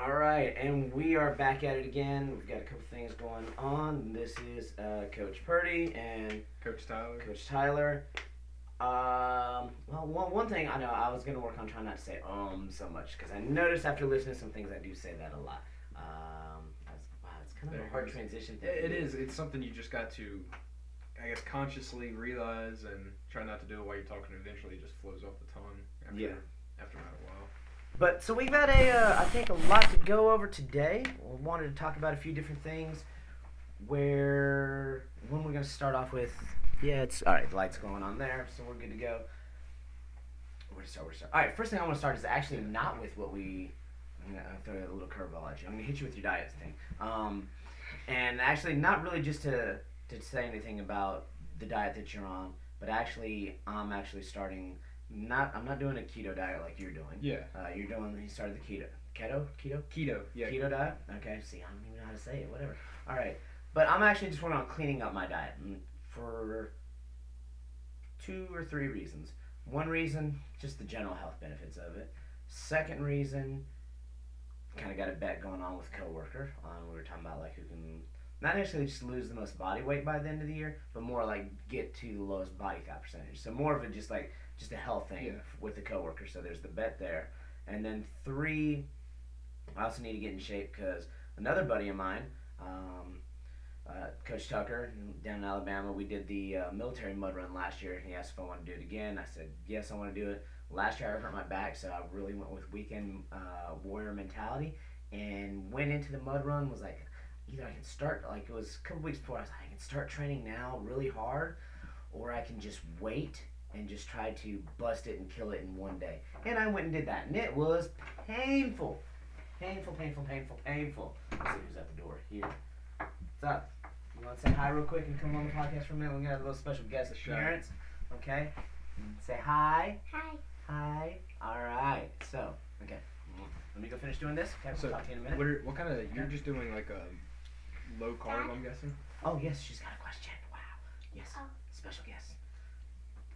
All right, and we are back at it again. We've got a couple things going on. This is Coach Purdy and Coach Tyler. Coach Tyler. Well, one thing I know I was gonna work on trying not to say so much because I noticed after listening to some things I do say that a lot. Wow, it's kind of There a it hard goes. transition thing. It is. It's something you just got to, I guess, consciously realize and try not to do it while you're talking. Eventually, it just flows off the tongue Yeah. after about a while. But so we've got I think a lot to go over today. We wanted to talk about a few different things. When we're gonna start off with, yeah, it's all right. The light's going on there, so we're good to go. Where to start? All right, first thing I want to start is actually not with what we. I'm gonna throw a little curveball at you. I'm gonna hit you with your diet thing. And actually, not really just to say anything about the diet that you're on, but actually, I'm actually starting. I'm not doing a keto diet like you're doing. Yeah. You started the keto. Keto. Yeah. Keto diet. Okay. See, I don't even know how to say it. Whatever. All right. But I'm actually just working on cleaning up my diet for 2 or 3 reasons. One reason, just the general health benefits of it. Second reason, kind of got a bet going on with a coworker. We were talking about like who can not necessarily just lose the most body weight by the end of the year, but more like get to the lowest body fat percentage. So more of it just a health thing with the coworker. So there's the bet there, and then 3, I also need to get in shape because another buddy of mine, Coach Tucker down in Alabama, we did the military mud run last year. He asked if I want to do it again. I said yes, I want to do it. Last year I hurt my back, so I really went with weekend warrior mentality and went into the mud run. Was like, either I can start, like it was a couple weeks before, I was like, I can start training now really hard, or I can just wait and just try to bust it and kill it in one day. And I went and did that, and it was painful. Painful. Let's see who's at the door here. What's up? You want to say hi real quick and come on the podcast for a minute? We got a little special guest appearance. Okay? Say hi. Hi. Hi. All right. So, okay. Let me go finish doing this. Okay, we'll talk to you in a minute. What kind of? You're just doing like a low carb, I'm guessing. Oh, yes, she's got a question. Wow. Yes. Oh. Special guest.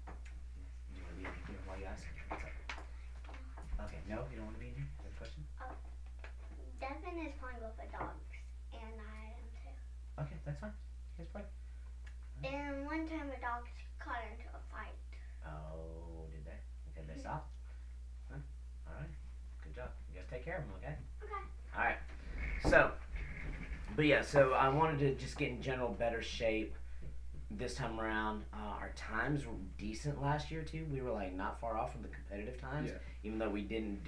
Do you want to be in here while you ask? What's up? Okay, no, you don't want to be in here? You have a question? Devin is playing with the dogs, and I am too. Okay, that's fine. Here's play. And one time the dogs got into a fight. Oh, did they? Okay, they stop? Huh? All right. Good job. You guys take care of them, okay? Okay. All right. So, but yeah, so I wanted to just get in general better shape this time around. Our times were decent last year too. We were like not far off from the competitive times, even though we didn't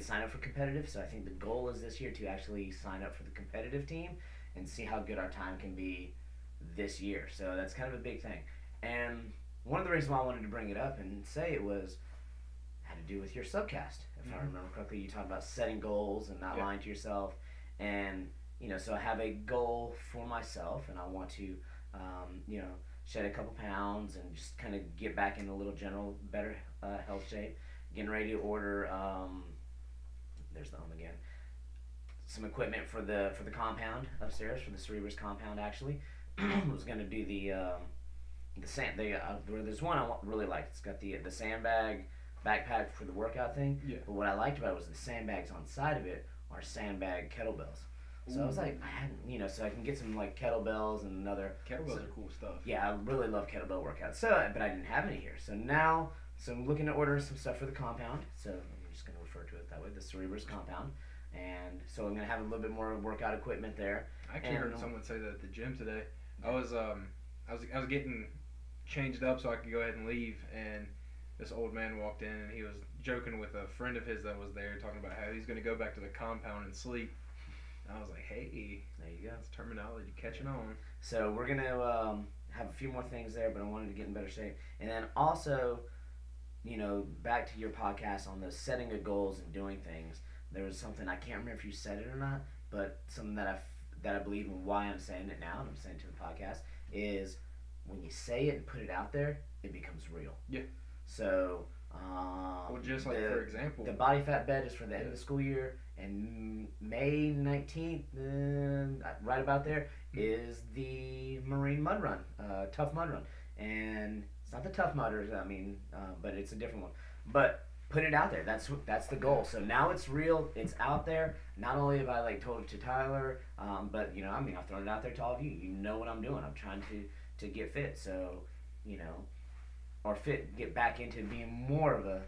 sign up for competitive. So I think the goal is this year to actually sign up for the competitive team and see how good our time can be this year. So that's kind of a big thing. And one of the reasons why I wanted to bring it up and say it was had to do with your subcast. If I remember correctly, you talked about setting goals and not lying to yourself. And, so I have a goal for myself, and I want to, shed a couple pounds and just kind of get back in a little general better health shape. Getting ready to order, there's the again, some equipment for the compound upstairs, for the Cerberus compound actually. Was going to do the sand. There's one I really liked. It's got the sandbag backpack for the workout thing. Yeah. But what I liked about it was the sandbags on the side of it are sandbag kettlebells. So I was like, so I can get some like kettlebells and another. Kettlebells are cool stuff. Yeah, I really love kettlebell workouts. So, but I didn't have any here. So now, I'm looking to order some stuff for the compound. So I'm just going to refer to it that way, the Cerberus compound. And so I'm going to have a little bit more workout equipment there. I actually heard someone say that at the gym today. I was getting changed up so I could go ahead and leave, and this old man walked in and he was joking with a friend of his that was there, talking about how he's going to go back to the compound and sleep. And I was like, hey, there you go. It's terminology catching on. So we're going to have a few more things there, but I wanted to get in better shape. And then also, back to your podcast on the setting of goals and doing things, there was something, I can't remember if you said it or not, but something that I believe and why I'm saying it now, and I'm saying it to the podcast, is when you say it and put it out there, it becomes real. Yeah. So, well, just like for example, the body fat bet is for the end of the school year, and May 19th, right about there, is the Marine Mud Run, Tough Mud Run. And it's not the Tough Mudders, but it's a different one. But put it out there. That's the goal. So now it's real. It's out there. Not only have I like told it to Tyler, but you know, I mean, I've thrown it out there to all of you. You know what I'm doing. I'm trying to get fit. So, you know, or get back into being more of a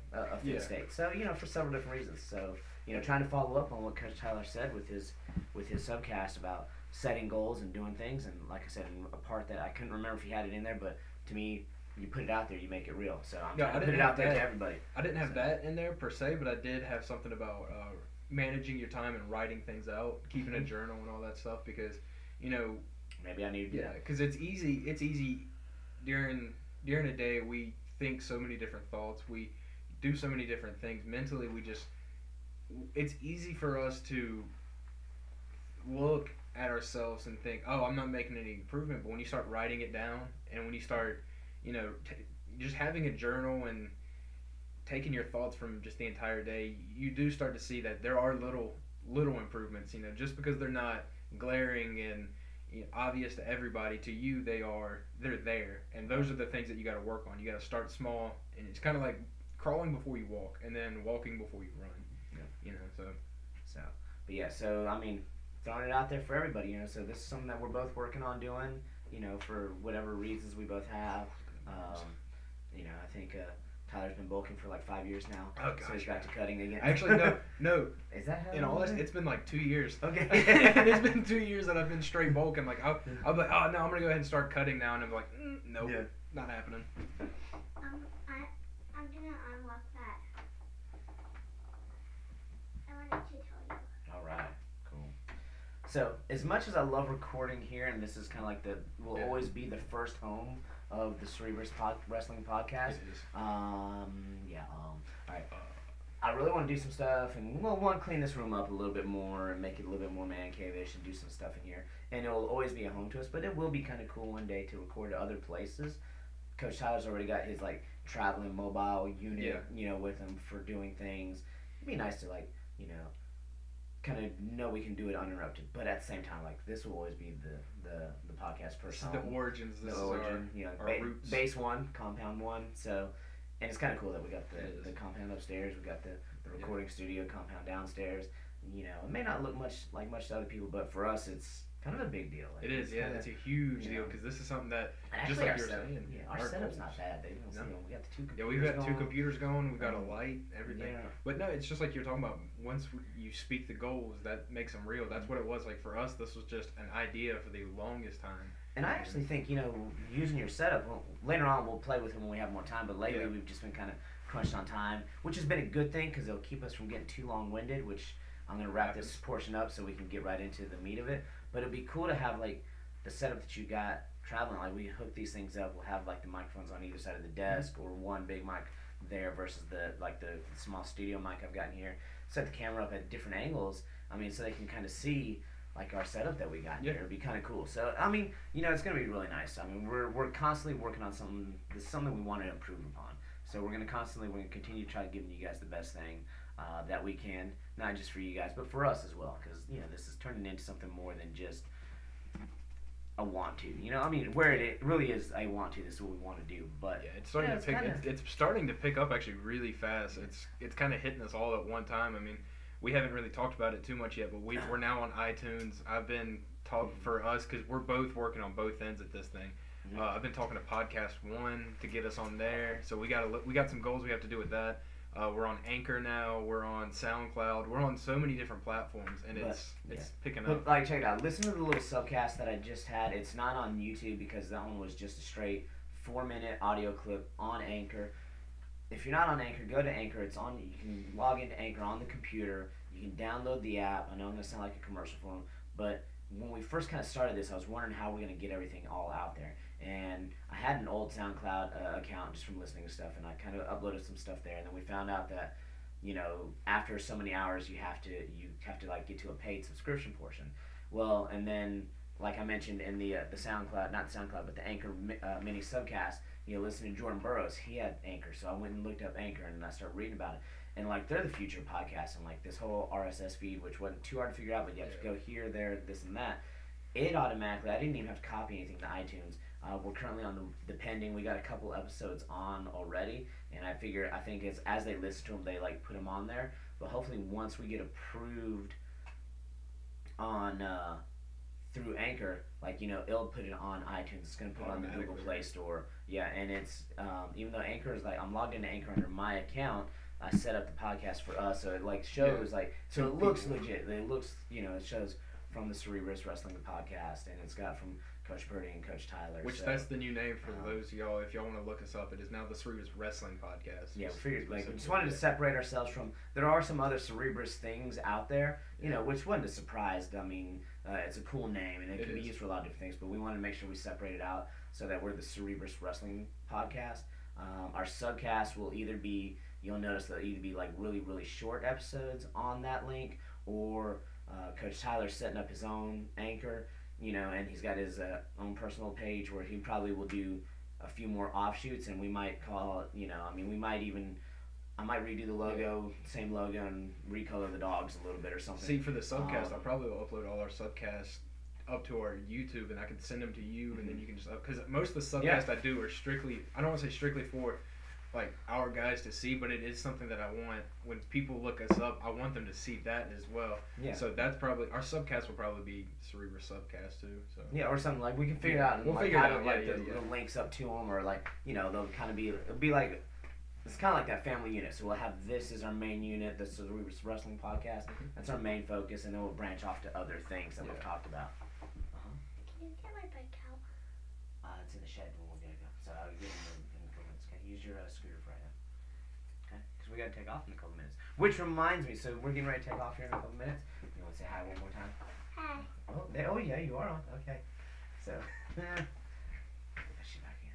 fit state. So, you know, for several different reasons. So, you know, trying to follow up on what Coach Tyler said with his subcast about setting goals and doing things. And like I said, in a part that I couldn't remember if he had it in there, but to me, you put it out there, you make it real. So I'm trying to put it out there to everybody. I didn't have that in there per se, but I did have something about managing your time and writing things out, keeping a journal and all that stuff, because, you know, maybe I need to do that. Yeah, because it's easy during a day. We think so many different thoughts. We do so many different things. Mentally, it's easy for us to look at ourselves and think, oh, I'm not making any improvement. But when you start writing it down, and when you start, you know, just having a journal and taking your thoughts from just the entire day, you do start to see that there are little improvements. You know, just because they're not glaring and, you know, obvious to everybody, to you they're there, and those are the things that you got to work on. You got to start small, and it's kind of like crawling before you walk, and then walking before you run. Yeah. You know, but yeah, so I mean, throwing it out there for everybody. You know, so this is something that we're both working on doing. You know, for whatever reasons we both have. You know, I think Tyler's been bulking for like 5 years now. Oh, gosh, so he's back to cutting again. Actually, no. Is that how? In all this, it's been like 2 years. Okay. It's been 2 years that I've been straight bulking. Like I'll be like, oh no, I'm gonna go ahead and start cutting now, and I'm like, nope, not happening. I'm gonna unlock that. I wanted to tell you. All right, cool. So as much as I love recording here, and this is kind of like will always be the first home of the Cerberus Wrestling Podcast. It is. All right. I really want to do some stuff, and we'll want to clean this room up a little bit more and make it a little bit more man cave-ish and do some stuff in here. And it'll always be a home to us, but it will be kind of cool one day to record at other places. Coach Tyler's already got his like traveling mobile unit, you know, with him for doing things. It'd be nice to like, you know, kind of know we can do it uninterrupted, but at the same time, like this will always be the podcast first home. The origins. The origin, you know, our roots. Base one, compound one. So, and it's kind of cool that we got the compound upstairs. We got the recording studio compound downstairs. You know, it may not look much to other people, but for us, it's kind of a big deal. Like, it is, yeah. It's a huge deal because this is something that, just like you were saying, our setup's not bad. They don't see them. We got the two computers. Yeah, we've got 2 computers going. We've got a light, everything. Yeah. But no, it's just like you're talking about. Once you speak the goals, that makes them real. That's what it was like for us. This was just an idea for the longest time. And I actually think, you know, using your setup, later on we'll play with it when we have more time, but lately we've just been kind of crunched on time, which has been a good thing because it'll keep us from getting too long-winded, which I'm going to wrap this portion up so we can get right into the meat of it. But it'd be cool to have, like, the setup that you got traveling. Like, we hook these things up. We'll have, like, the microphones on either side of the desk or one big mic there versus the small studio mic I've got in here. Set the camera up at different angles, I mean, so they can kind of see like our setup that we got here. It'd be kind of cool. So I mean, you know, it's gonna be really nice. I mean, we're constantly working on something. This is something we want to improve upon. So we're gonna continue to try to give you guys the best thing that we can, not just for you guys, but for us as well. Because you know, this is turning into something more than just a want to. You know, I mean, where it really is a want to. This is what we want to do. But it's starting to pick. It's starting to pick up actually really fast. It's kind of hitting us all at one time. I mean, we haven't really talked about it too much yet, but we're now on iTunes. I've been talking for us because we're both working on both ends at this thing. I've been talking to Podcast One to get us on there. So we got some goals we have to do with that. We're on Anchor now. We're on SoundCloud. We're on so many different platforms, and it's picking up. But like, check it out. Listen to the little subcast that I just had. It's not on YouTube because that one was just a straight 4-minute audio clip on Anchor. If you're not on Anchor, go to Anchor. It's on. You can log into Anchor on the computer. You can download the app. I know I'm gonna sound like a commercial for them, but when we first kind of started this, I was wondering how we're gonna get everything all out there. And I had an old SoundCloud account just from listening to stuff, and I kind of uploaded some stuff there. And then we found out that, you know, after so many hours, you have to like get to a paid subscription portion. Well, and then like I mentioned in the SoundCloud, not SoundCloud, but the Anchor mini subcast. You know, listening to Jordan Burroughs, he had Anchor, so I went and looked up Anchor and I started reading about it. And like, they're the future of podcasts, and like this whole RSS feed, which wasn't too hard to figure out, but you have to go here, there, this, and that. It automatically, I didn't even have to copy anything to iTunes. We're currently on the pending. We got a couple episodes on already, and I think it's as they listen to them, they like put them on there. But hopefully, once we get approved on through Anchor, like it'll put it on iTunes. It's gonna put it on the Google Play Store. Yeah, and it's even though Anchor is like I'm logged into Anchor under my account. I set up the podcast for us, so it like shows so it looks legit. It looks it shows from the Cerberus Wrestling podcast, and it's got from Coach Purdy and Coach Tyler. Which that's the new name for those of y'all. If y'all want to look us up, it is now the Cerberus Wrestling Podcast. Yeah, we figured we just wanted to separate ourselves from. There are some other Cerberus things out there, which wasn't a surprise. I mean, it's a cool name and it can be used for a lot of different things. But we wanted to make sure we separate it out so that we're the Cerberus Wrestling Podcast. Our subcast will either be. You'll notice they'll either be like really, really short episodes on that link, or Coach Tyler's setting up his own Anchor, and he's got his own personal page where he probably will do a few more offshoots, and we might call it, I might redo the logo, same logo, and recolor the dogs a little bit or something. See, for the subcast, I probably will upload all our subcasts up to our YouTube, and I can send them to you, and then you can just, because most of the subcasts I do are strictly, I don't want to say strictly for like our guys to see, but it is something that I want when people look us up. I want them to see that as well. Yeah. So that's probably our subcast will probably be Cerberus subcast too. So yeah, or something like we can figure it out. And we'll figure it out. Like the links up to them, or like they'll kind of be. It'll be like it's kind of like that family unit. So we'll have this as our main unit, the Cerberus Wrestling Podcast. That's our main focus, and then we'll branch off to other things that we've talked about. Can you get my bike out? It's in the shed when we're gonna go. So I'll get in a couple minutes. Okay, use your scooter for right now. Okay, because we gotta take off in a couple minutes. Which reminds me, so we're getting ready to take off here in a couple minutes. You want to say hi one more time? Hi. Oh yeah, you are on. Okay, so she back in.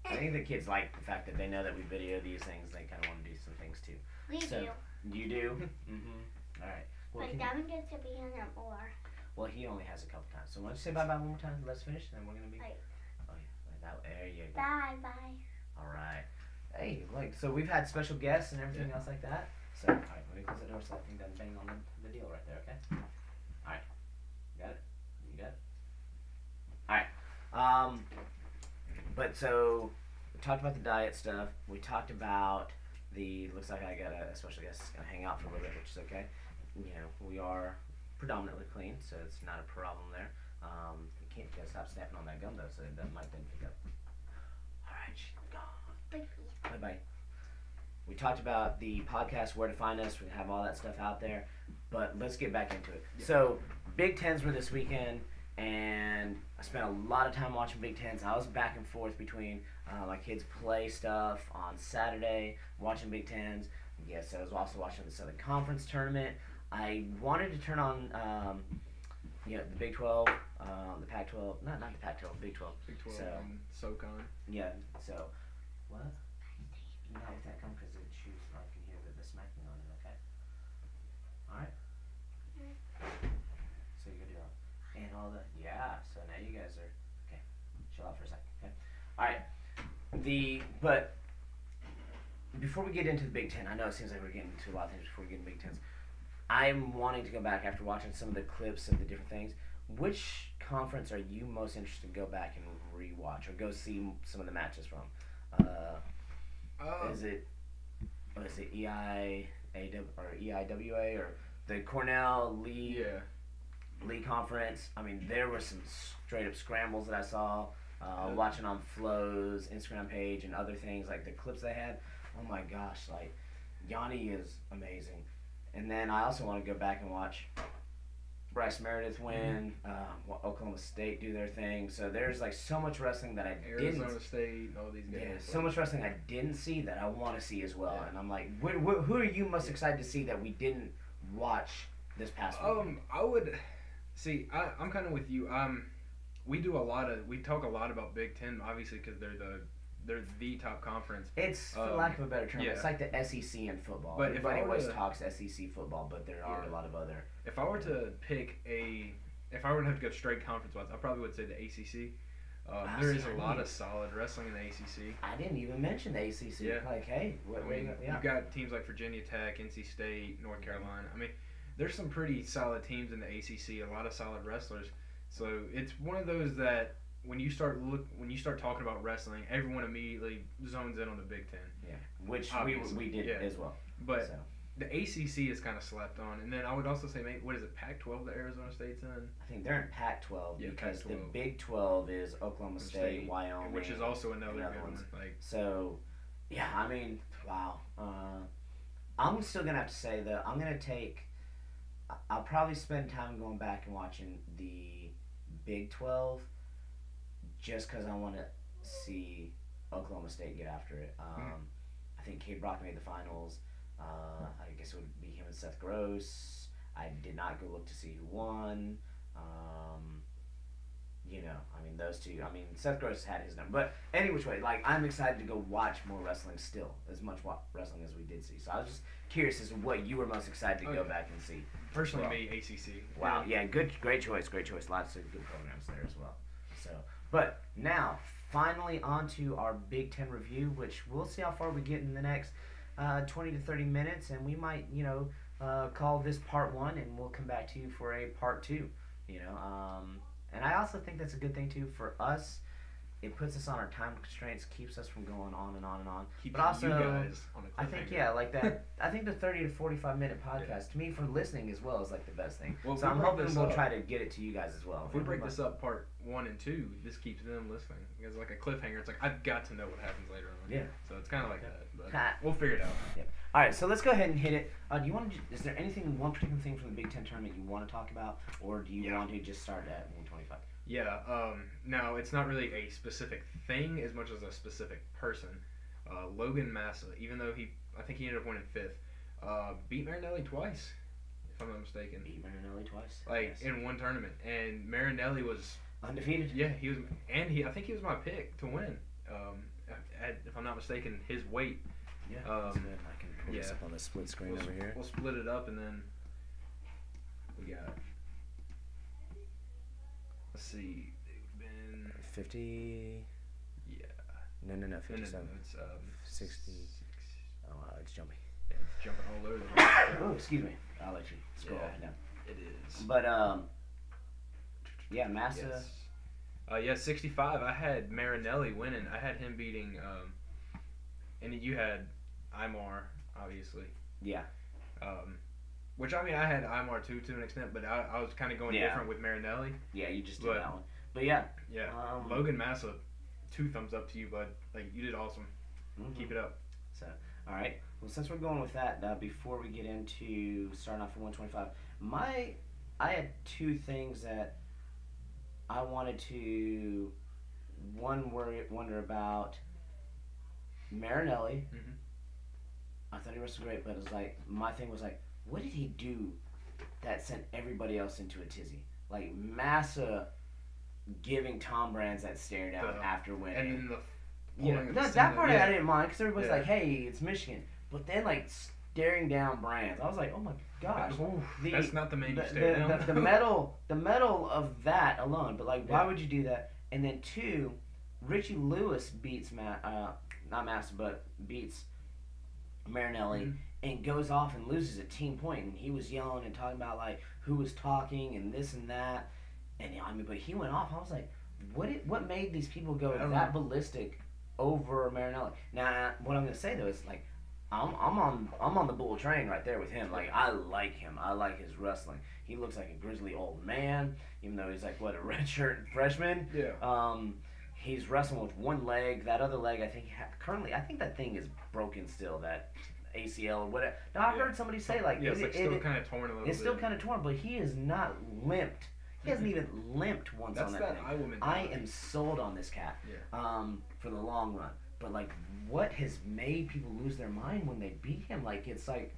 I think the kids like the fact that they know that we video these things. They kind of want to do some things too. We do. You do? Mm-hmm. All right. Well, but Devin gets to be in there more. Well, he only has a couple times. So why don't you say bye-bye one more time? Let's finish, and then we're gonna be. Right. Oh yeah, there you go. Bye. All right. Hey, so we've had special guests and everything else like that. So, all right, let me close the door so that thing doesn't bang on the deal right there, okay? All right. Got it? You got it? All right. But so, we talked about the diet stuff. We talked about looks like I got a special guest that's going to hang out for a little bit, which is okay. We are predominantly clean, so it's not a problem there. You can't stop snapping on that gum, though, so that might then pick up. All right, she's gone. Bye-bye. We talked about the podcast, where to find us. We have all that stuff out there. But let's get back into it. Yeah. So, Big Tens were this weekend, and I spent a lot of time watching Big Tens. I was back and forth between my kids' play stuff on Saturday, watching Big Tens. Yes, I was also watching the Southern Conference tournament. I wanted to turn on the Big 12, the Pac-12. Not the Pac-12, Big 12. Big 12 and SoCon. Yeah, so... What? You know if that comes because it shoots, I can hear the smacking on it, okay? Alright? So you can do all, and all the, so now you guys are, okay, chill out for a second, okay? Alright, but, before we get into the Big Ten, I know it seems like we're getting into a lot of things before we get into Big Tens. I'm wanting to go back after watching some of the clips of the different things. Which conference are you most interested to go back and rewatch or go see some of the matches from? Is it EIWA or the Cornell Lee Conference? I mean, there were some straight up scrambles that I saw watching on Flo's Instagram page and other things like the clips they had. Oh my gosh, like Yanni is amazing. And then I also want to go back and watch Bryce Meredith win, Oklahoma State do their thing. So there's like so much wrestling that Arizona State, all these guys. Yeah, so much wrestling I didn't see that I want to see as well. Yeah. And I'm like, who are you most excited to see that we didn't watch this past week? I would see. I'm kind of with you. We talk a lot about Big Ten, obviously, because they're the top conference. It's, for lack of a better term, it's like the SEC in football. But everybody always talks SEC football, but there are a lot of other. If I were to pick if I were to have to go straight conference-wise, I probably would say the ACC. There is a lot of solid wrestling in the ACC. I didn't even mention the ACC. Yeah. Like, hey, you've got teams like Virginia Tech, NC State, North Carolina. I mean, there's some pretty solid teams in the ACC, a lot of solid wrestlers. So it's one of those that when you start talking about wrestling, everyone immediately zones in on the Big Ten. Yeah, which Obviously, we did yeah. as well. But So. the ACC is kind of slept on, and then I would also say, maybe, what is it, Pac-12 that Arizona State's in? I think they're in Pac-12 Yeah, because Pac-12. the Big 12 is Oklahoma State, Wyoming, which is also another good ones. one. Like, so, yeah, I mean, wow. I'm still gonna have to say though, I'm gonna take. I'll probably spend time going back and watching the Big 12, just because I want to see Oklahoma State get after it. I think K. Brock made the finals. I guess it would be him and Seth Gross. I did not go look to see who won. I mean, those two. I mean, Seth Gross had his number. But any which way, like, I'm excited to go watch more wrestling still, as much wrestling as we did see. So I was just curious as to what you were most excited to go back and see. Personally, me, ACC. Wow, yeah, great choice. Lots of good programs there as well. So, but now, finally on to our Big Ten review, which we'll see how far we get in the next 20 to 30 minutes, and we might, call this part 1, and we'll come back to you for a part 2, and I also think that's a good thing, too, for us. It puts us on our time constraints, keeps us from going on and on and on. Keeps but also, you guys on a I think, cliffhanger. like that, I think the 30 to 45 minute podcast, to me, for listening as well, is like the best thing. Well, so I'm hoping we'll try to get it to you guys as well. If we break this up part 1 and 2, this keeps them listening. Because like a cliffhanger, it's like, I've got to know what happens later on. Yeah. So it's kind of like that. But we'll figure it out. Yeah. All right, so let's go ahead and hit it. Do you want to? Is there one particular thing from the Big Ten tournament you want to talk about, or do you want to just start at 125? Yeah. Now it's not really a specific thing as much as a specific person. Logan Massa, even though I think he ended up winning 5th, beat Marinelli twice, if I'm not mistaken. Beat Marinelli twice. Like, yes. In one tournament, and Marinelli was undefeated. Yeah, he was, and I think he was my pick to win. If I'm not mistaken, his weight. Yeah, that's good. I can pull this up on the split screen over here. We'll split it up, and then we got. Let's see. They've been 50. Yeah. No, 57. No, it's 60. Oh, wow, it's jumping. Yeah, it's jumping all over the place. Oh, excuse me. I'll let you scroll down. It is. But yeah, Massa. Yes. 65. I had Marinelli winning. I had him beating. And you had Imar, obviously. Yeah. Which, I mean, I had Imar too, to an extent, but I was kind of going different with Marinelli. Yeah, you just did that one. But yeah. Yeah. Logan Massa, 2 thumbs up to you, bud. Like, you did awesome. Mm-hmm. Keep it up. So, all right. Well, since we're going with that, before we get into starting off for 125, I had 2 things that I wanted to wonder about. Marinelli. Mm-hmm. I thought he wrestled great, but it was like, my thing was like, what did he do that sent everybody else into a tizzy? Like, Massa giving Tom Brands that stare down after winning. And then that part I didn't mind, because everybody's like, hey, it's Michigan. But then, like, staring down Brands, I was like, oh my gosh. That's not the man you stare down. The medal of that alone, but like, why would you do that? And then 2, Richie Lewis beats not Massa, but beats Marinelli, and goes off and loses a team point. And he was yelling and talking about like who was talking and this and that. And I mean, but he went off. I was like, what made these people go that ballistic over Marinelli? Now, what I'm gonna say though is like, I'm on the bull train right there with him. Like, I like him. I like his wrestling. He looks like a grizzly old man, even though he's like a redshirt freshman. Yeah. He's wrestling with one leg. That other leg, I think, currently, I think that thing is broken still. That ACL or whatever. Now, I've heard somebody say like, it's still kind of torn a little bit. It's still kind of torn, but he is not limped. He hasn't even limped once on that thing. I am sold on this cat. Yeah. For the long run. But like, what has made people lose their mind when they beat him? Like, it's like.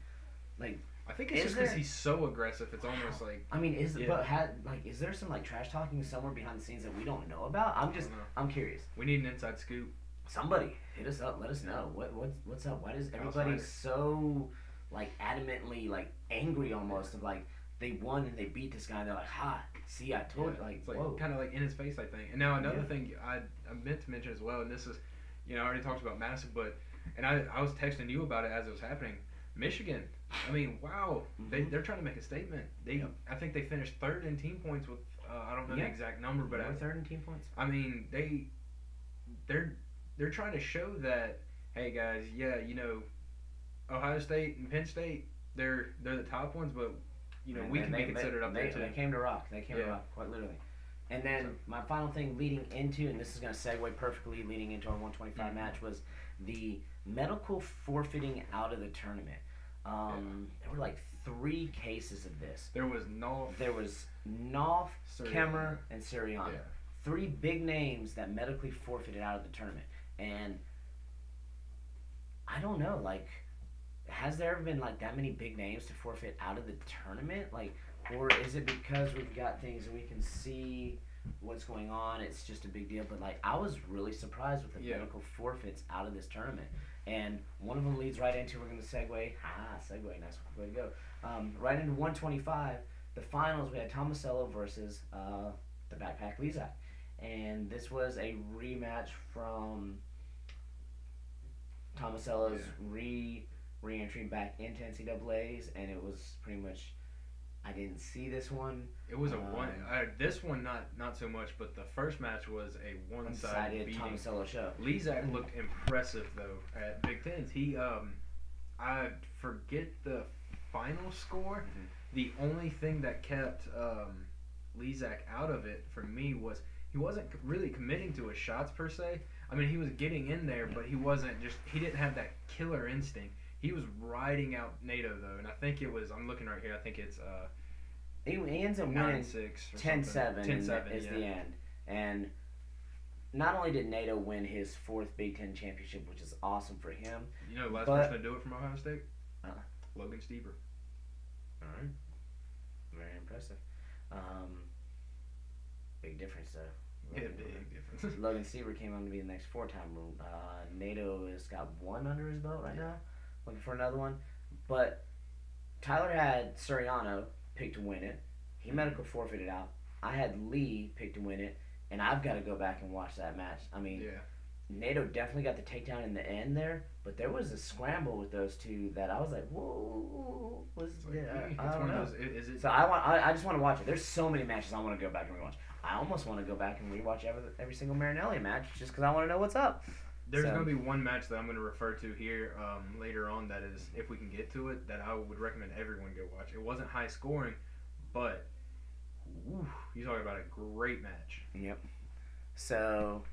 I think it's just because he's so aggressive. It's almost like. I mean, is there some like trash talking somewhere behind the scenes that we don't know about? I'm curious. We need an inside scoop. Somebody hit us up. Let us know what's up. Why does everybody so like adamantly like angry almost of like they won and they beat this guy and they're like, ha, see, I told you, like, it's like whoa. Kind of like in his face, I think. And now another thing I meant to mention as well, and this is, I already talked about Massa, but I was texting you about it as it was happening. Michigan. I mean, wow. Mhm. They're trying to make a statement. Yep. I think they finished third in team points with I don't know the Yeah. exact number, but We're third in team points. I mean they're they're trying to show that, hey guys, yeah, Ohio State and Penn State, they're the top ones, but And we then can be considered up there too. They came to rock. They came to Yeah. rock, quite literally. And then So- my final thing leading into, and this is going to segue perfectly leading into our 125 Mhm. match, was the medical forfeiting out of the tournament. There were like 3 cases of this. There was no There was Knopf, Kemmer, and Sirianni. Yeah. 3 big names that medically forfeited out of the tournament. And I don't know, like, has there ever been like that many big names to forfeit out of the tournament? Like, or is it because we've got things and we can see what's going on? It's just a big deal. But like, I was really surprised with the Yeah. medical forfeits out of this tournament. And one of them leads right into, we're going to segue. Segue, nice way to go. Right into 125, the finals. We had Tomasello versus the Backpack Lezak. And this was a rematch from Tomasello's re-entry back into NCAA's, and it was pretty much, I didn't see this one. It was a one. This one not so much, but the first match was a one-sided beating. Tomasello show. Lezak looked impressive though at Big Tens. He I forget the final score. Mhm. The only thing that kept Lezak out of it for me was he wasn't really committing to his shots per se. I mean, he was getting in there, but he didn't have that killer instinct. He was riding out NATO though, and I think it was. I'm looking right here. I think it's He ends up winning 9-6 or 10-7 10-7 is yeah. the end. And not only did NATO win his 4th Big Ten championship, which is awesome for him. You know, the last But- person to do it from Ohio State, Logan Steber. All right. Very impressive. Big difference though. Yeah, big difference. Logan Seaver came on to be the next 4-time. NATO has got 1 under his belt right now. Looking for another one. But Tyler had Suriano picked to win it. He medical forfeited out. I had Lee picked to win it. And I've got to go back and watch that match. I mean, Yeah. NATO definitely got the takedown in the end there. But there was a scramble with those two that I was like, whoa. It's like, I it's don't one know. of those. Is it? So I just want to watch it. There's so many matches I want to go back and rewatch. I almost want to go back and rewatch every single Marinelli match just because I want to know what's up. There's So- going to be one match that I'm going to refer to here later on that is, if we can get to it, that I would recommend everyone go watch. It wasn't high scoring, but you're talking about a great match. Yep. So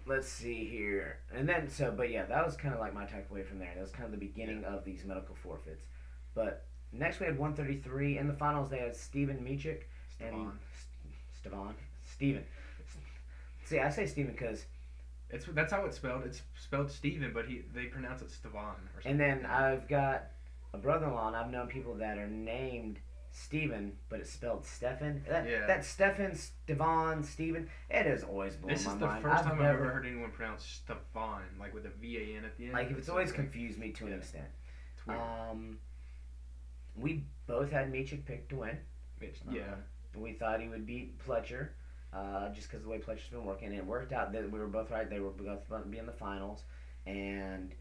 let's see here, but yeah, that was kind of like my takeaway from there. That was kind of the beginning of these medical forfeits. But next we had 133 in the finals. They had Steven Michik and Steven. See, I say Steven because. That's how it's spelled. It's spelled Steven, but they pronounce it Stevan or something. And then I've got a brother-in-law, and I've known people that are named Steven, but it's spelled Stefan. That Stefan, Stevan, Steven, it has always blown This my is the mind. first time I've ever heard anyone pronounce Stevan, like with a V-A-N at the end. Like, it's always like, confused me to an extent. It's weird. We both had Michik picked to win. Yeah. We thought he would beat Pletcher, just because of the way Pletcher's been working. And it worked out that we were both right. They were both about to be in the finals. And,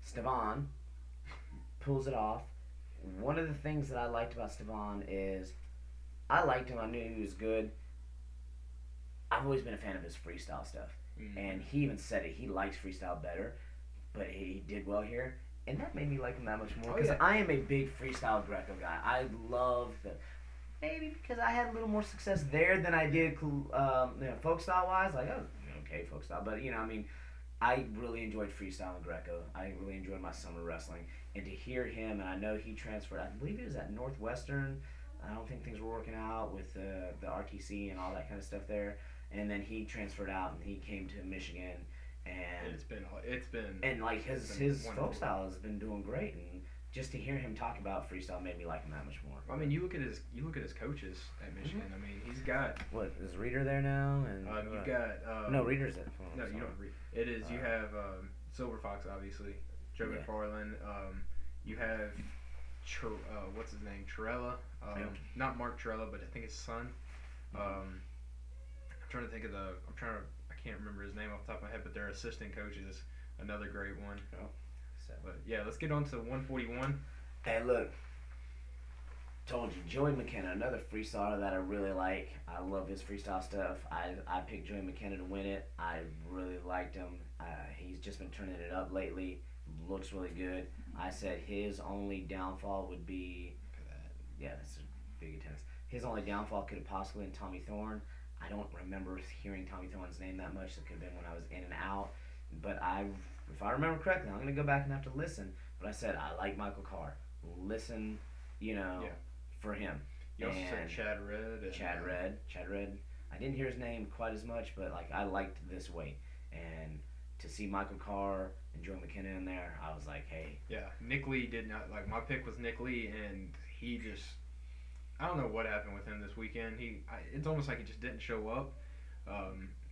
Stevan pulls it off. One of the things that I liked about Stevan is I liked him. I knew he was good. I've always been a fan of his freestyle stuff. Mm. And he even said it. He likes freestyle better. But he did well here. And that made me like him that much more. Because I am a big freestyle Greco guy. I love the... Maybe because I had a little more success there than I did folk style wise. Like, oh, okay, folk style. But, I really enjoyed freestyle and Greco. I really enjoyed my summer wrestling. And to hear him, and I know he transferred, I believe he was at Northwestern. I don't think things were working out with the RTC and all that kind of stuff there. And then he transferred out and he came to Michigan. And it's been like his wonderful. folk style has been doing great. And just to hear him talk about freestyle made me like him that much more. I mean, you look at his coaches at Michigan. I mean, he's got what is Reader there now, and you've got no Reader's it. No, you don't read. It is you have Silver Fox, obviously, Joe McFarland. You have what's his name, Trella. Not Mark Trella, but I think his son. I'm trying to think of I can't remember his name off the top of my head, but their assistant coach is another great one. Oh. So, But yeah, let's get on to 141. hey, look, told you, Joey McKenna, another freestyler that I really like. I love his freestyle stuff. I picked Joey McKenna to win it. I really liked him. He's just been turning it up lately. Looks really good. I said his only downfall would be, yeah, that's a big tennis. His only downfall could have possibly been Tommy Thorne. I don't remember hearing Tommy Thorne's name that much. It could have been when I was in and out. But if I remember correctly, I'm gonna go back and have to listen. But I said I like Michael Carr. Listen, Yeah. for him. You also said And Chad Red. And, Chad Red. I didn't hear his name quite as much, but like I liked this weight. And to see Michael Carr and Joey McKenna in there, I was like, hey. Yeah, Nick Lee did not like my pick was Nick Lee, and he just I don't know what happened with him this weekend. It's almost like he just didn't show up.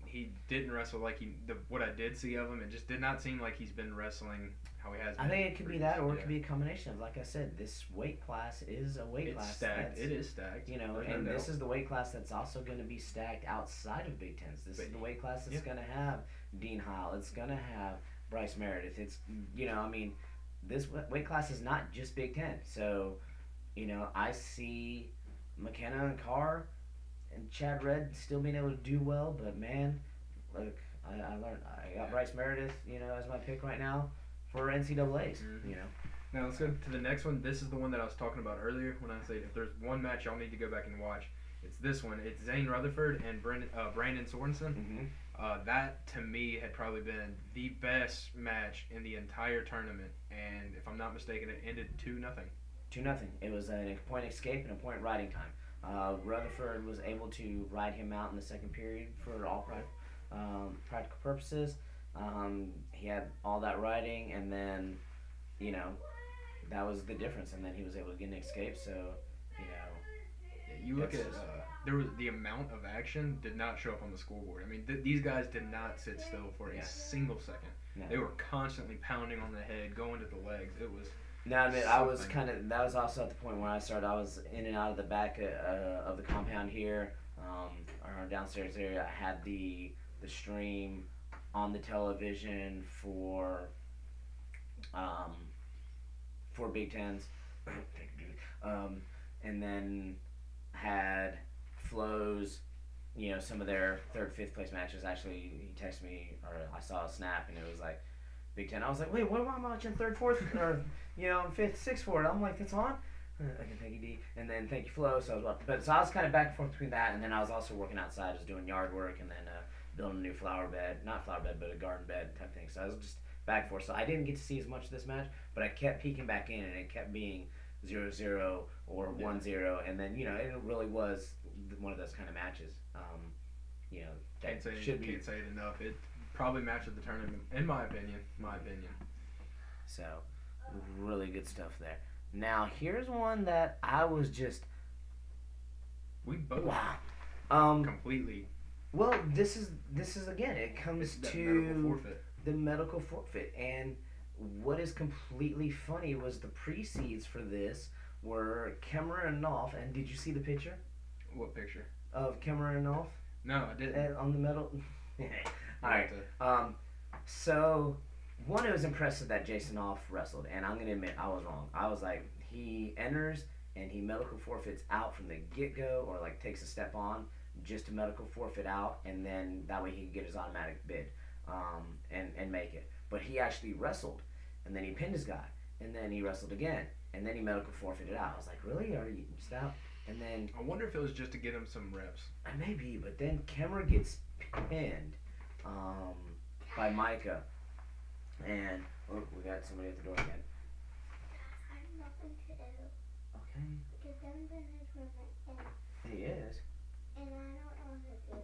He didn't wrestle like what I did see of him. It just did not seem like he's been wrestling how he has been. I think it could be that, or it could be a combination of, like I said, this weight class is a weight class. It's stacked. It is stacked. And this is the weight class that's also going to be stacked outside of Big Tens. This is the weight class that's going to have Dean Heil. It's going to have Bryce Meredith. It's, this weight class is not just Big Ten. So, I see McKenna and Carr and Chad Red still being able to do well, but man, look, I learned. I got Bryce Meredith, as my pick right now for NCAA's. Now let's go to the next one. This is the one that I was talking about earlier when I said if there's one match y'all need to go back and watch, it's this one. It's Zane Rutherford and Brandon Sorensen. Mm-hmm. That to me had probably been the best match in the entire tournament, and if I'm not mistaken, it ended 2-0. 2-0. It was a point escape and a point riding time. Rutherford was able to ride him out in the second period for all practical purposes. He had all that riding, and then, that was the difference. And then he was able to get an escape. So, you look at there was the amount of action did not show up on the scoreboard. I mean, these guys did not sit still for a single second. No. They were constantly pounding on the head, going to the legs. It was. Now, I mean, I was that was also at the point where I started. I was in and out of the back of the compound here, or downstairs area. I had the stream on the television for Big Tens, and then had Flo's, some of their third, fifth place matches. Actually, he texted me, or I saw a snap, and it was like Big Ten. I was like, wait, what am I watching? Third, fourth, or fifth, sixth, fourth? I'm like, that's on. Okay, thank you, D. And then thank you, Flo. So I was kind of back and forth between that, and then I was also working outside. I was doing yard work, and then building a new not flower bed, but a garden bed type thing. So I was just back and forth. So I didn't get to see as much of this match, but I kept peeking back in, and it kept being 0-0 or 1-0, and then it really was one of those kind of matches. Can't say it enough. It probably match of the tournament, in my opinion. So, really good stuff there. Now, here's one that I was just we both completely. Well, this is again. It comes to medical forfeit. The medical forfeit, and what is completely funny was the pre-seeds for this were Kemmerer and Knopf. And did you see the picture? What picture? Of Kemmerer and Knopf? No, I didn't. On the medal. All right. So one, it was impressive that Jason Knopf wrestled, and I'm gonna admit I was wrong. I was like, he enters and he medical forfeits out from the get-go, or like takes a step on just to medical forfeit out, and then that way he can get his automatic bid and make it. But he actually wrestled, and then he pinned his guy, and then he wrestled again, and then he medical forfeited out. I was like, really? Are you just out? And then I wonder if it was just to get him some reps. Maybe, but then Kemmerer gets pinned by Micah, and we got somebody at the door again. I have nothing to do. Okay. Because then is moving in. He is. And I don't know what to do.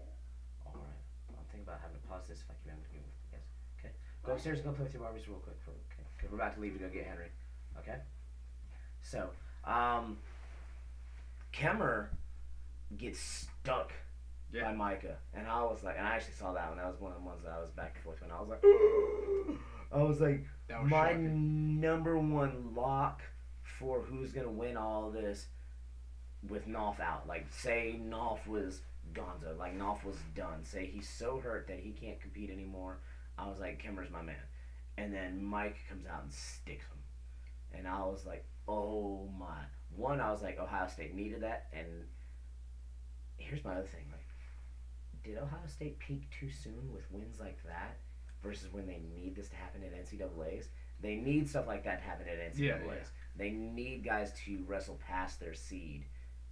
All right. I'll think about having to pause this if I can remember to give him. Yes. Okay. Go upstairs and go play with your Barbies real quick. Okay. Because we're about to leave to go get Henry. Okay. So, Kemmerer gets stuck by Micah, and I was like, and I actually saw that one. That was one of the ones that I was back and forth when I was like, my shocking. Number one lock for who's gonna win all this with Knopf out. Like, say Knopf was gonzo, like Knopf was done. Say he's so hurt that he can't compete anymore. I was like, Kemmerer's my man. and then Mike comes out and sticks him. And I was like, oh my. One, I was like, Ohio State needed that. And here's my other thing. Like, did Ohio State peak too soon with wins like that versus when they need this to happen at NCAAs? They need stuff like that to happen at NCAAs. Yeah. They need guys to wrestle past their seed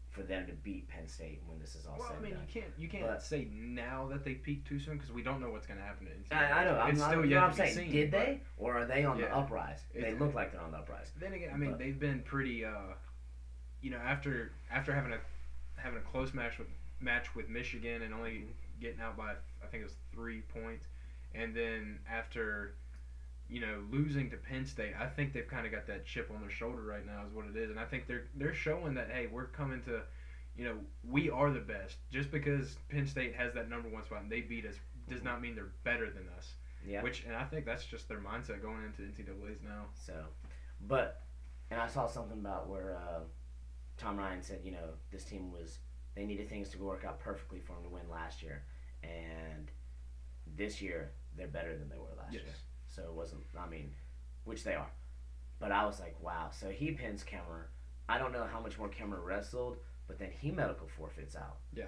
for them to beat Penn State when this is all said and done. You can't say now that they peaked too soon because we don't know what's going to happen at NCAAs. I know. It's still you yet know what to I'm be saying? seen, Did they, or are they on the uprise? They look like they're on the uprise. Then again, I mean, they've been pretty. After having a close match with Michigan and only getting out by I think it was 3 points, and then after losing to Penn State, I think they've kind of got that chip on their shoulder right now is what it is, and I think they're showing that hey, we're coming to. We are the best. Just because Penn State has that number one spot and they beat us does not mean they're better than us. Yeah. And I think that's just their mindset going into NCAAs now. So, and I saw something about where Tom Ryan said, this team they needed things to work out perfectly for them to win last year, and this year they're better than they were last year. So it wasn't, which they are. But I was like, wow. So he pins Kemmer. I don't know how much more Kemmer wrestled. But then he medical forfeits out. Yeah.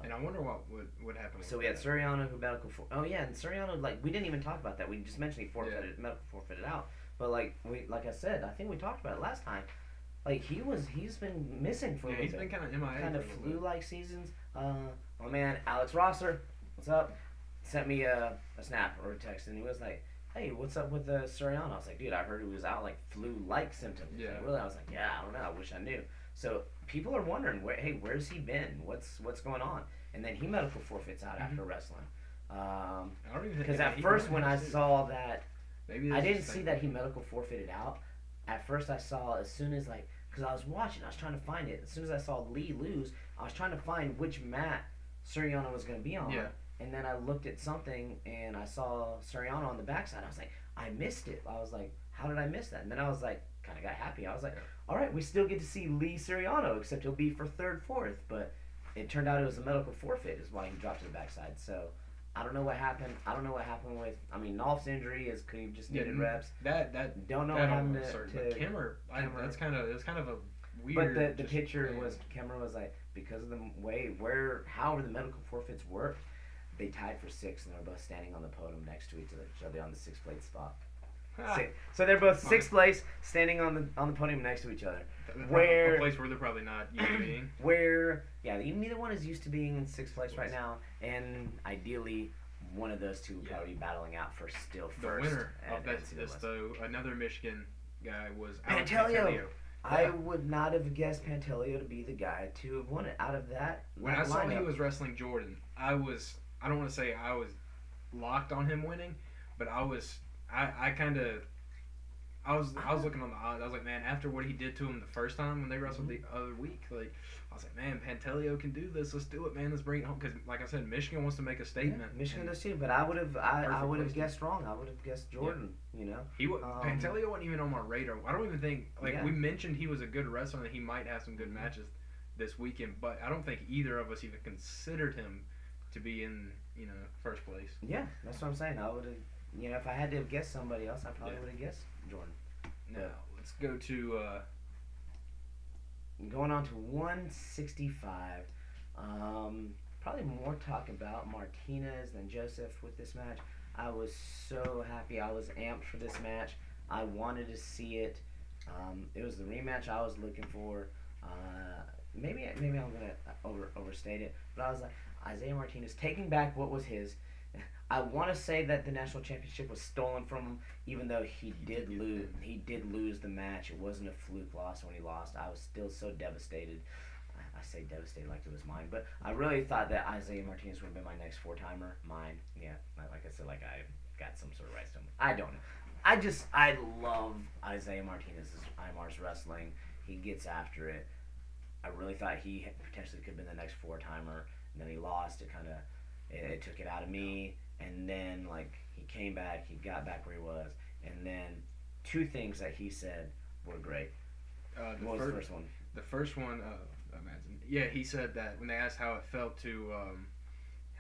And I wonder what would happen. So we had Suriano who medical Oh yeah, and Suriano, we didn't even talk about that. We just mentioned he medical forfeited out. But like I said, I think we talked about it last time. Like he's been missing for a little bit. He's been kind of MIA. Kind of flu-like seasons. My man Alex Rosser, what's up? Sent me a snap or a text, and he was like, "Hey, what's up with Suriano?" I was like, "Dude, I heard he was out like flu-like symptoms." Yeah. And really, I was like, "Yeah, I don't know. I wish I knew." So people are wondering, where's he been? What's going on? And then he medical forfeits out after wrestling. Because at first when I saw that, I didn't see that he medical forfeited out. At first I saw as soon as because I was watching, I was trying to find it. As soon as I saw Lee lose, I was trying to find which mat Suriano was going to be on. Yeah. And then I looked at something and I saw Suriano on the backside. I was like, I missed it. I was like, how did I miss that? And then I was like, kind of got happy. I was like, all right, we still get to see Lee Suriano, except he'll be for third, fourth. But it turned out it was a medical forfeit is why he dropped to the backside. So I don't know what happened. I don't know what happened with. Nolf's injury is could he just needed reps. That don't know what happened to Kimmer. That's kind of a weird. But the picture was Kimmer was like because of the way however the medical forfeits worked, they tied for sixth and they're both standing on the podium next to each other on the sixth place spot. So they're both sixth place, standing on the podium next to each other. A place where they're probably not used to being. Neither one is used to being in sixth place right now, and ideally, one of those two will probably be battling out for still first. The winner of this though, another Michigan guy was Pantaleo. I would not have guessed Pantaleo to be the guy to have won it out of that. When I saw he was wrestling Jordan, I don't want to say I was locked on him winning, but I was looking on the odds. I was like, man, after what he did to him the first time when they wrestled the other week, I was like, man, Pantaleo can do this. Let's do it, man. Let's bring it home. Because, like I said, Michigan wants to make a statement. Yeah, Michigan does too, but I would have guessed wrong. I would have guessed Jordan. Pantaleo wasn't even on my radar. I don't even think we mentioned he was a good wrestler and he might have some good matches this weekend, but I don't think either of us even considered him to be in first place. Yeah, that's what I'm saying. I would have. If I had to have guessed somebody else, I probably would have guessed Jordan. Now, let's go to... going on to 165. Probably more talk about Martinez than Joseph with this match. I was so happy. I was amped for this match. I wanted to see it. It was the rematch I was looking for. Maybe I'm going to overstate it, but I was like, Isaiah Martinez taking back what was his. I want to say that the national championship was stolen from him, even though he did lose the match. It wasn't a fluke loss when he lost. I was still so devastated. I say devastated like it was mine, but I really thought that Isaiah Martinez would have been my next four-timer. Mine, yeah. Like I said, I got some sort of rights to him. I don't know. I love Isaiah Martinez's IMAR's wrestling. He gets after it. I really thought he potentially could have been the next four-timer. And then he lost. It took it out of me. And then, he came back. He got back where he was. And then two things that he said were great. What was the first one? The first one, imagine. Yeah, he said that when they asked how it felt to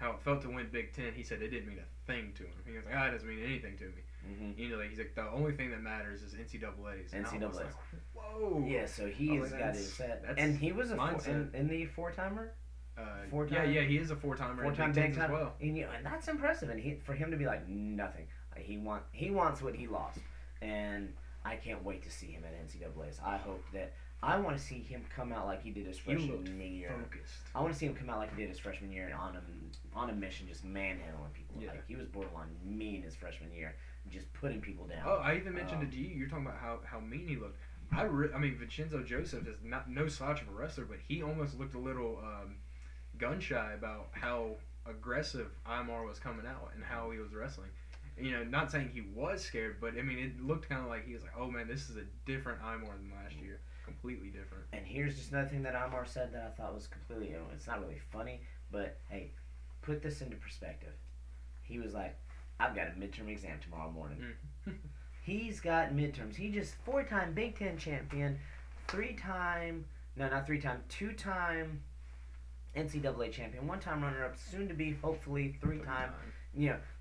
win Big Ten, he said it didn't mean a thing to him. He was like, it doesn't mean anything to me. Mm-hmm. You know, like, he's like, the only thing that matters is NCAA's. And I was NCAA's. like, whoa. Yeah, so he's like, got his set, and he was in the four-timer. Yeah, he is a four-timer. Four-time Big Big Ten as Ten, well. and that's impressive. And for him to be like nothing, he wants what he lost, and I can't wait to see him at NCAA's. I hope that I want to see him come out like he did his freshman year. Focused. I want to see him come out like he did his freshman year on a mission, just manhandling people. Yeah. Like he was borderline mean his freshman year, just putting people down. Oh, I even mentioned it to you. You're talking about how mean he looked. I mean, Vincenzo Joseph is no slouch of a wrestler, but he almost looked a little gun shy about how aggressive Imar was coming out and how he was wrestling. You know, not saying he was scared, but I mean, it looked kind of like he was like, "Oh man, this is a different Imar than last year, completely different." And here's just another thing that Imar said that I thought was completely, it's not really funny, but hey, put this into perspective. He was like, "I've got a midterm exam tomorrow morning." He's got midterms. He just 4-time Big Ten champion, 2-time NCAA champion, 1-time runner-up, soon to be hopefully 3-time.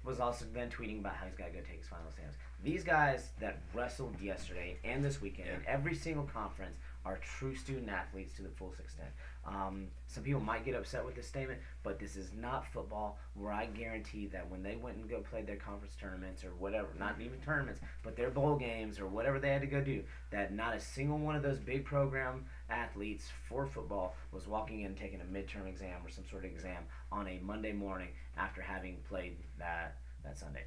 Was also then tweeting about how he's got to go take his final exams. These guys that wrestled yesterday and this weekend in every single conference are true student athletes to the fullest extent. Some people might get upset with this statement, but this is not football, where I guarantee that when they went and go play their conference tournaments or whatever, not even tournaments, but their bowl games or whatever they had to go do, that not a single one of those big program athletes for football was walking in taking a midterm exam or some sort of exam on a Monday morning after having played that Sunday.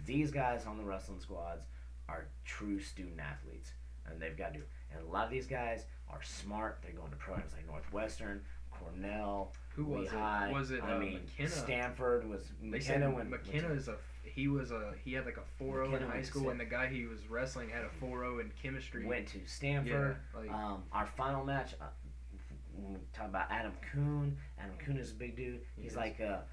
These guys on the wrestling squads are true student athletes, and they've got to. And a lot of these guys are smart. They're going to programs like Northwestern, Cornell, Lehigh. Was it McKenna? Stanford was McKenna. He had like a 4.0 in high school, and the guy he was wrestling had a 4.0 in chemistry. Went to Stanford. Yeah, our final match, we talk about Adam Kuhn. Adam Kuhn is a big dude. He's like a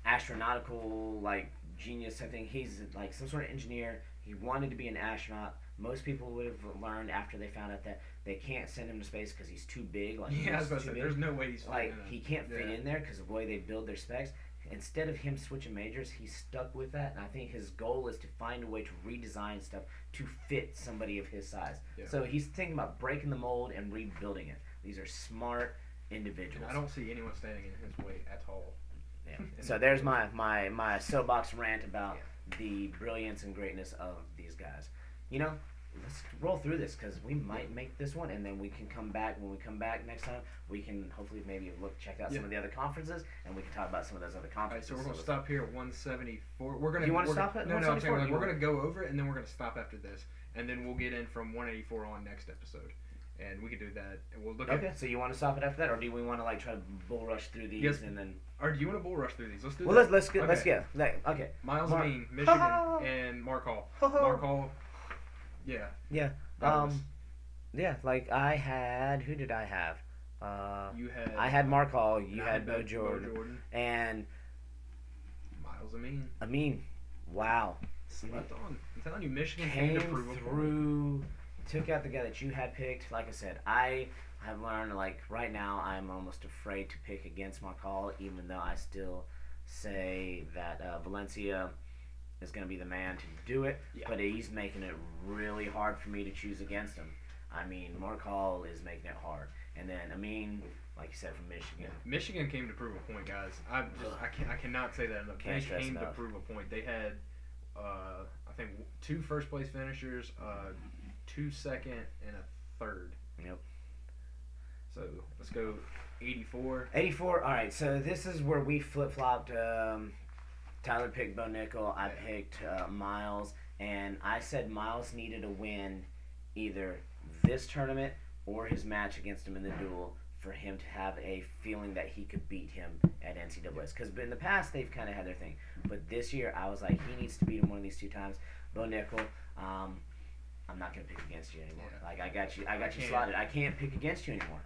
astronautical genius type thing. He's like some sort of engineer. He wanted to be an astronaut. Most people would have learned after they found out that they can't send him to space because he's too big. There's no way he's he can't fit in there because of the way they build their specs. Instead of him switching majors, he's stuck with that, and I think his goal is to find a way to redesign stuff to fit somebody of his size. Yeah. So he's thinking about breaking the mold and rebuilding it. These are smart individuals. And I don't see anyone standing in his way at all. Yeah. So there's my soapbox rant about the brilliance and greatness of these guys. Let's roll through this because we might make this one, and then we can come back. When we come back next time, we can hopefully maybe check out some of the other conferences, and we can talk about some of those other conferences. All right, so we're gonna stop here at 174. We're gonna. You want to stop at 174? No, I'm saying we're gonna go over it, and then we're gonna stop after this, and then we'll get in from 184 on next episode, and we can do that, and we'll look. Okay, so you want to stop it after that, or do we want to try to bull rush through these and then? Or do you want to bull rush through these? Let's do. Well, that. let's go. Okay. Miles Amin, Michigan, and Mark Hall. Mark Hall. Yeah. Yeah. I had. Who did I have? I had Mark Hall. You had Bo Jordan. And Miles Amin. Amin. Wow. Slept on. I'm telling you, Michigan came through. Took out the guy that you had picked. Like I said, I have learned. Right now, I'm almost afraid to pick against Mark Hall, even though I still say that Valencia is going to be the man to do it, but he's making it really hard for me to choose against him. I mean, Mark Hall is making it hard, and then like you said, from Michigan. Michigan came to prove a point, guys. I cannot say that enough. They came to prove a point. They had I think 2 first place finishers, 2 second, and a 3rd. Yep. So let's go 84. 84. All right. So this is where we flip flopped. Tyler picked Bo Nickel. I picked Miles, and I said Miles needed a win, either this tournament or his match against him in the duel, for him to have a feeling that he could beat him at NCAA's. Because in the past they've kind of had their thing, but this year I was like, he needs to beat him one of these 2 times. Bo Nickel. I'm not gonna pick against you anymore. I got you slotted. I can't pick against you anymore.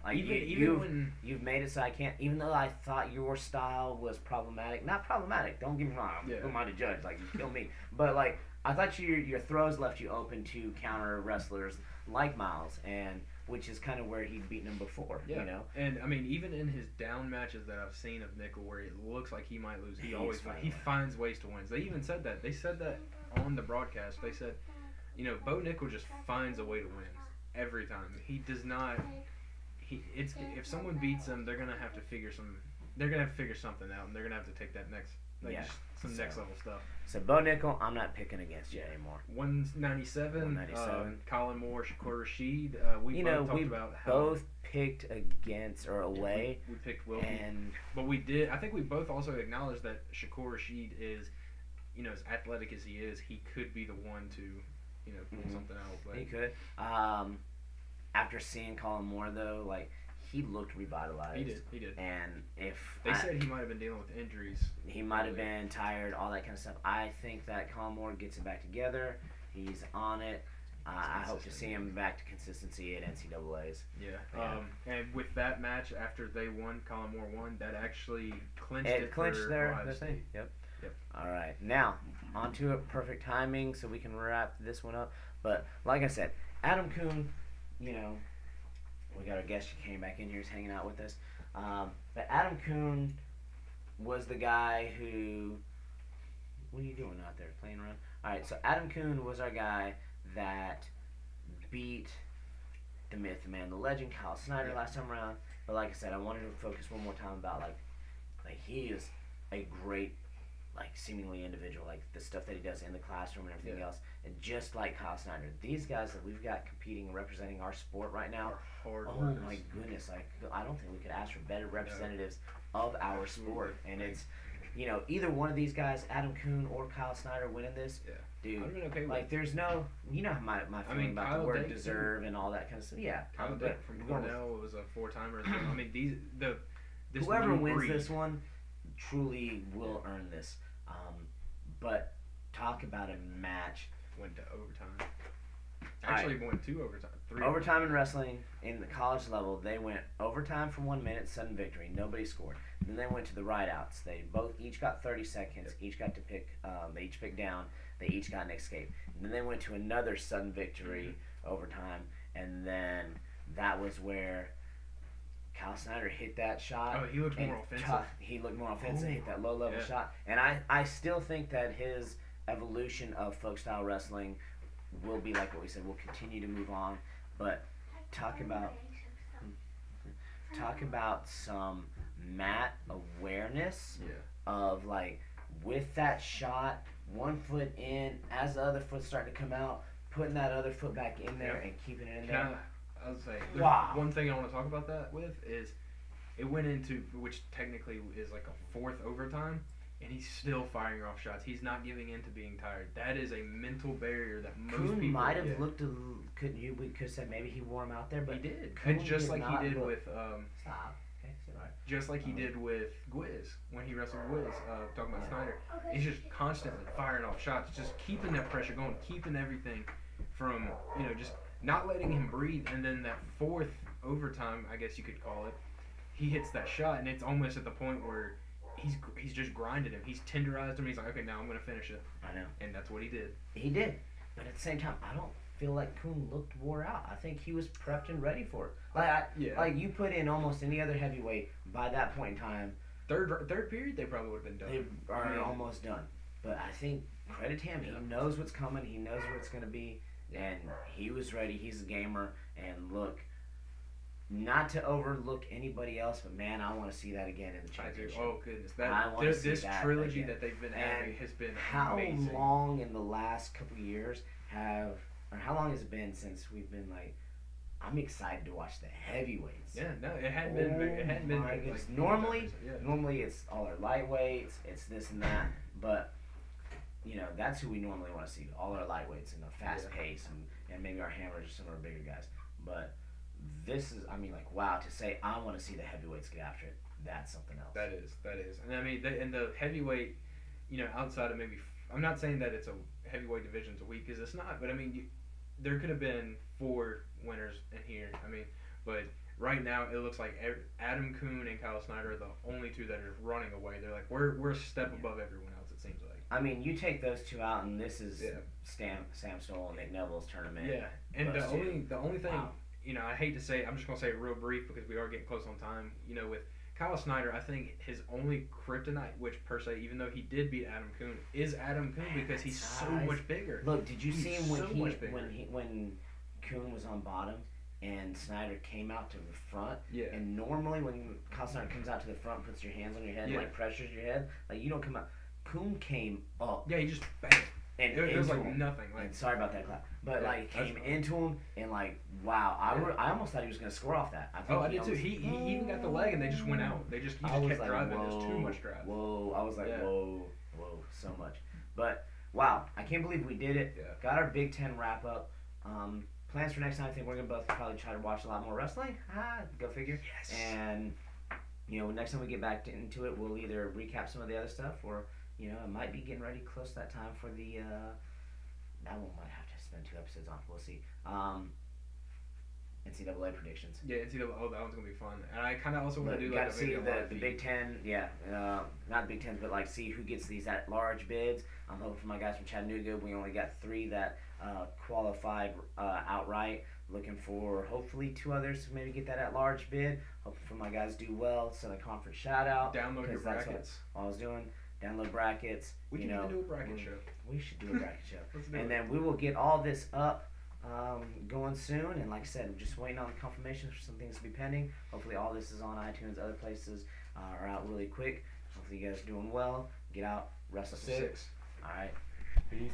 You've made it so I can't. Even though I thought your style was problematic, not problematic. Don't get me wrong. Who am I to judge? You kill me. But I thought your throws left you open to counter wrestlers like Miles, and which is kind of where he'd beaten him before. Yeah. You know, And I mean, even in his down matches that I've seen of Nickel, where it looks like he might lose, he He's always finding he a way. finds ways to win. They even said that. They said that on the broadcast. They said, Bo Nickel just finds a way to win every time. He does not. It's if someone beats him, they're gonna have to figure some. They're gonna have to figure something out, and they're gonna have to take that next, just some next level stuff. So Bo Nickel, I'm not picking against you anymore. 197. 197. Colin Moore, Shakur Rashid. We talked about how both picked against or away. we picked Wilkie. And But we did. I think we both also acknowledged that Shakur Rashid is, as athletic as he is, he could be the one to, pull something out. But he could. After seeing Colin Moore, though, like, he looked revitalized. He did. And if They said he might have been dealing with injuries. he might have been tired, all that kind of stuff. I think that Colin Moore gets it back together. He's on it. I hope to see him back to consistency at NCAA's. Yeah. And with that match, after they won, Colin Moore won. That actually clinched It it clinched for their Ohio thing. State. Yep. Yep. All right. Now, on to it. Perfect timing so we can wrap this one up. But like I said, Adam Kuhn, we got our guest who came back in here. He's hanging out with us. But Adam Kuhn was the guy who... What are you doing out there? Playing around? All right. So Adam Kuhn was our guy that beat the myth, the man, the legend, Kyle Snyder last time around. But like I said, I wanted to focus one more time about like he is a great, like, seemingly individual, like the stuff that he does in the classroom and everything else. And just like Kyle Snyder, these guys that we've got competing and representing our sport right now, Hard oh workers. my goodness, like I don't think we could ask for better representatives of our sport. And it's, either one of these guys, Adam Kuhn or Kyle Snyder, winning this, dude. I've been okay with Like, there's no, my feeling about Kyle the word Dake, deserve and all that kind of stuff. Yeah, Kyle but Dake from Cornell was a four-timer as well. I mean, this whoever new wins breed- this one truly will earn this. But talk about a match. went to overtime. All right. Actually, went to overtime. 3 Overtime in wrestling, in the college level, they went overtime for 1 minute, sudden victory. Nobody scored. Then they went to the rideouts. They each got 30 seconds. Each got to pick. They each picked down. They each got an escape. And then they went to another sudden victory overtime. And then that was where Kyle Snyder hit that shot. Oh, he looked and more offensive. He looked more offensive. Oh, Hit that low level shot. And I still think that his evolution of folk style wrestling will be like what we said. We'll continue to move on. But talk about some mat awareness of, like, with that shot, 1 foot in, as the other foot's starting to come out, putting that other foot back in there and keeping it in there. I was saying, Wow. one thing I want to talk about that with is it went into, which technically is like a fourth overtime, and he's still firing off shots. He's not giving in to being tired. That is a mental barrier that most Kuhn people might have looked we could have said maybe he wore him out there, but he did. Kuhn And just like not he did look- with Stop. Okay, sit right. just like he did with Gwiz when he wrestled Gwiz, talking about Snyder. He's just constantly firing off shots, just keeping that pressure going, keeping everything from, just not letting him breathe. And then that fourth overtime, I guess you could call it, he hits that shot, and it's almost at the point where he's just grinded him. He's tenderized him. He's like, okay, now I'm going to finish it. I know. And that's what he did. He did. But at the same time, I don't feel like Kuhn looked wore out. I think he was prepped and ready for it. Like you put in almost any other heavyweight by that point in time. Third period, they probably would have been done. They are almost done. But I think credit to him. He knows what's coming. He knows where it's going to be. And he was ready. He's a gamer. And look, not to overlook anybody else, but man, I want to see that again in the I do. championship. Oh goodness, I wanna see this that trilogy again. that they've been And having has been how amazing. long in the last couple of years how long has it been since we've been like, I'm excited to watch the heavyweights. Yeah, no, it hadn't been. It hadn't been. My Like, goodness. Normally yeah. it's all our lightweights, it's this and that, but that's who we normally want to see. All our lightweights and a fast pace and maybe our hammers or some of our bigger guys. But this is, wow, to say I want to see the heavyweights get after it, that's something else. That is, and I mean, the heavyweight, outside of maybe, I'm not saying that it's a heavyweight division's a week, because it's not. But I mean, there could have been 4 winners in here. I mean, but right now it looks like Adam Kuhn and Kyle Snyder are the only 2 that are running away. They're like, we're a step above everyone else. It seems like. I mean, you take those 2 out, and this is Sam Stoll and Nick Neville's tournament. Yeah, and the only thing, Wow. I hate to say it, I'm just gonna say it real brief because we are getting close on time. With Kyle Snyder, I think his only kryptonite, which per se, even though he did beat Adam Kuhn, is Adam Kuhn because he's so much bigger. Look, did you see him so much bigger. when Kuhn was on bottom and Snyder came out to the front? Yeah. And normally when Kyle Snyder comes out to the front, puts your hands on your head, Yeah. like pressures your head, like you don't come out. Kuhn came up. Yeah, he just bang. And It was like him. nothing. And sorry about that clap, but Yeah, like that's came fine. into him and like wow, I almost thought he was gonna score off that. I think I did too. almost- He even got the leg and they just went out. He just I was kept like, driving. whoa, There's too much drive. Whoa, I was like, Yeah. whoa, so much. But wow, I can't believe we did it. Yeah. Got our Big Ten wrap up. Plans for next time, I think we're gonna both probably try to watch a lot more wrestling. Go figure. Yes. And next time we get back into it, we'll either recap some of the other stuff, or it might be getting ready close to that time for the. That one might have to spend 2 episodes on. We'll see. NCAA predictions. Yeah, NCAA. Oh, that one's gonna be fun. And I kind of also want to do got like to see maybe a live the feed. Big Ten. Yeah, not the Big Ten, but like see who gets these at large bids. I'm hoping for my guys from Chattanooga. We only got 3 that qualified outright. Looking for hopefully 2 others to maybe get that at large bid. Hoping for my guys do well. Send a conference shout out. Download your because that's brackets. what I was doing. Download brackets. We can even do a bracket show. We should do a bracket show. Let's do And it. then we will get all this up going soon. And like I said, we're just waiting on confirmations for some things to be pending. Hopefully all this is on iTunes. Other places are out really quick. Hopefully you guys are doing well. Get out. Wrestle 6. All right. Peace.